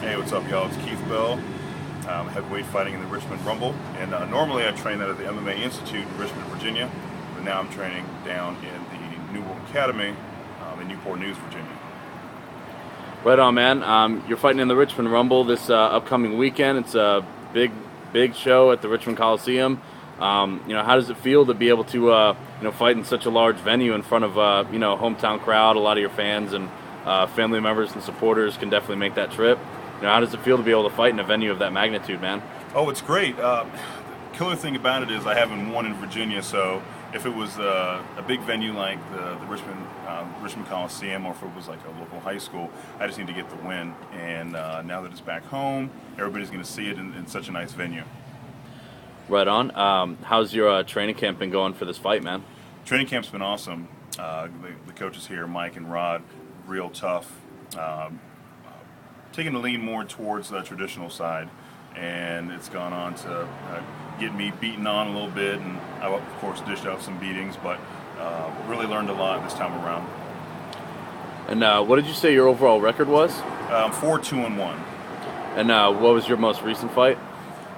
Hey, what's up, y'all? It's Keith Bell, heavyweight fighting in the Richmond Rumble. And normally I train at the MMA Institute in Richmond, Virginia, but now I'm training down in the New World Academy in Newport News, Virginia. Right on, man. You're fighting in the Richmond Rumble this upcoming weekend. It's a big show at the Richmond Coliseum. How does it feel to be able to fight in such a large venue in front of hometown crowd? A lot of your fans and family members and supporters can definitely make that trip. How does it feel to be able to fight in a venue of that magnitude, man? Oh, it's great. The killer thing about it is I haven't won in Virginia, so if it was a big venue like the Richmond Coliseum, or if it was like a local high school, I just need to get the win. And now that it's back home, everybody's going to see it in such a nice venue. Right on. How's your training camp been going for this fight, man? Training camp's been awesome. The coaches here, Mike and Rod, real tough. Taking the lean more towards the traditional side, and it's gone on to get me beaten on a little bit, and I of course dished out some beatings, but really learned a lot this time around. And what did you say your overall record was? 4-2-1. And what was your most recent fight?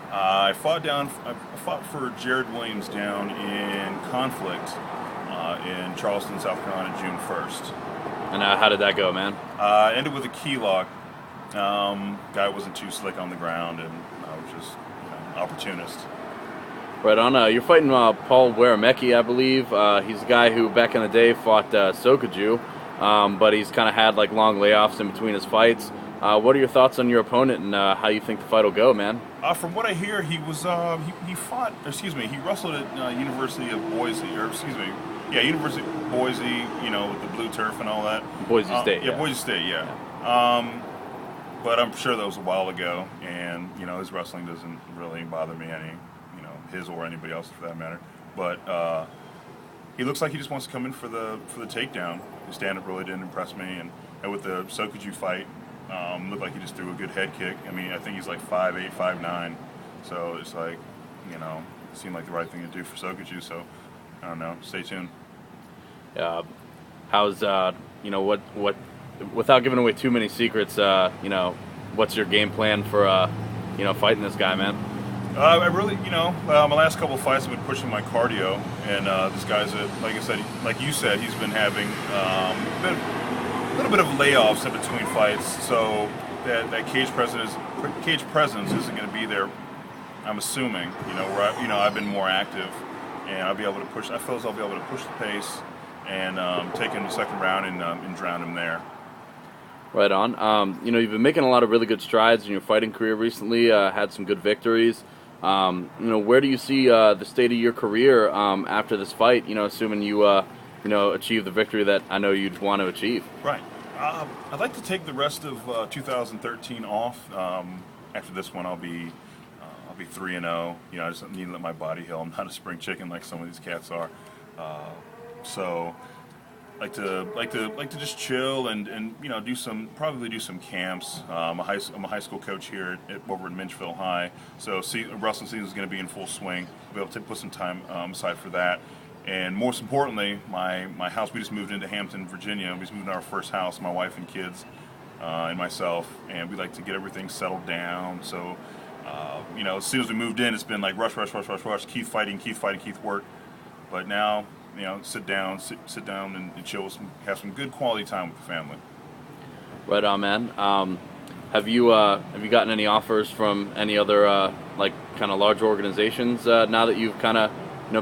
I fought for Jared Williams down in Conflict in Charleston, South Carolina, June 1st. And how did that go, man? Ended with a key lock. Guy wasn't too slick on the ground, and I was just opportunist. Right on. You're fighting Paul Waramecki, I believe. He's a guy who back in the day fought Sokoju, but he's kind of had like long layoffs in between his fights. What are your thoughts on your opponent and how you think the fight will go, man? From what I hear, he was he wrestled at University of Boise, University of Boise, with the blue turf and all that. Boise State. Yeah, Boise State, yeah. But I'm sure that was a while ago, and his wrestling doesn't really bother me any, his or anybody else for that matter. But he looks like he just wants to come in for the takedown. His stand-up really didn't impress me, and with the Sokoju fight, looked like he just threw a good head kick. I mean, I think he's like 5'8", 5'9", so it's like, it seemed like the right thing to do for Sokoju. So I don't know. Stay tuned. How's what? Without giving away too many secrets, what's your game plan for fighting this guy, man? I really, my last couple of fights I've been pushing my cardio, and this guy's like you said, he's been having a little bit of layoffs in between fights, so that cage presence isn't going to be there. I'm assuming, where I've been more active, and I'll be able to push. I feel as I'll be able to push the pace and take him the second round and drown him there. Right on. You've been making a lot of really good strides in your fighting career recently. Had some good victories. Where do you see the state of your career after this fight? Assuming you achieve the victory that I know you'd want to achieve. Right. I'd like to take the rest of 2013 off. After this one, I'll be 3-0. I just need to let my body heal. I'm not a spring chicken like some of these cats are. So. Like to just chill and do some camps. I'm a high school coach here over at Minchville High, so wrestling season is going to be in full swing. I'll be able to put some time aside for that, and most importantly, my house. We just moved into Hampton, Virginia. We just moved into our first house, my wife and kids, and myself, and we like to get everything settled down. So as soon as we moved in, it's been like rush. Keith fighting, Keith work, but now. Sit down and chill, have some good quality time with the family. Right on, man. Have you gotten any offers from any other kind of large organizations now that you've kind of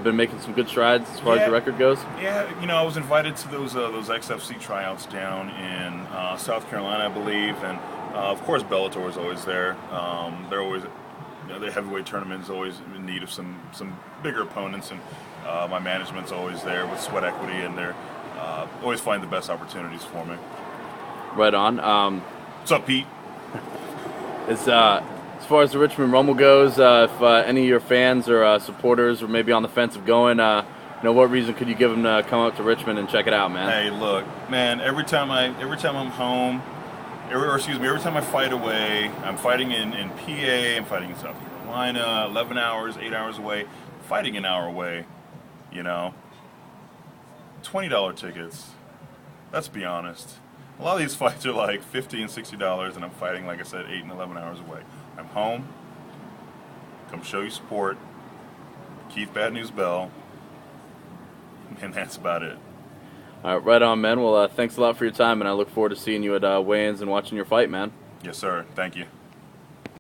been making some good strides as far as your record goes? Yeah, I was invited to those XFC tryouts down in South Carolina, I believe, and of course Bellator is always there. They're always. The heavyweight tournament is always in need of some bigger opponents, and my management's always there with sweat equity, and they're always find the best opportunities for me. Right on. What's up, Pete? As far as the Richmond Rumble goes, if any of your fans or supporters are maybe on the fence of going, what reason could you give them to come up to Richmond and check it out, man? Hey, look, man. Every time I'm home. Every time I fight away, I'm fighting in PA, I'm fighting in South Carolina, 11 hours, 8 hours away, fighting an hour away, $20 tickets. Let's be honest. A lot of these fights are like $50 and $60, and I'm fighting, like I said, 8 and 11 hours away. I'm home. Come show you support. Keith Badnewz Bell. And that's about it. All right, right on, man. Well, thanks a lot for your time, and I look forward to seeing you at weigh-ins and watching your fight, man. Yes, sir. Thank you.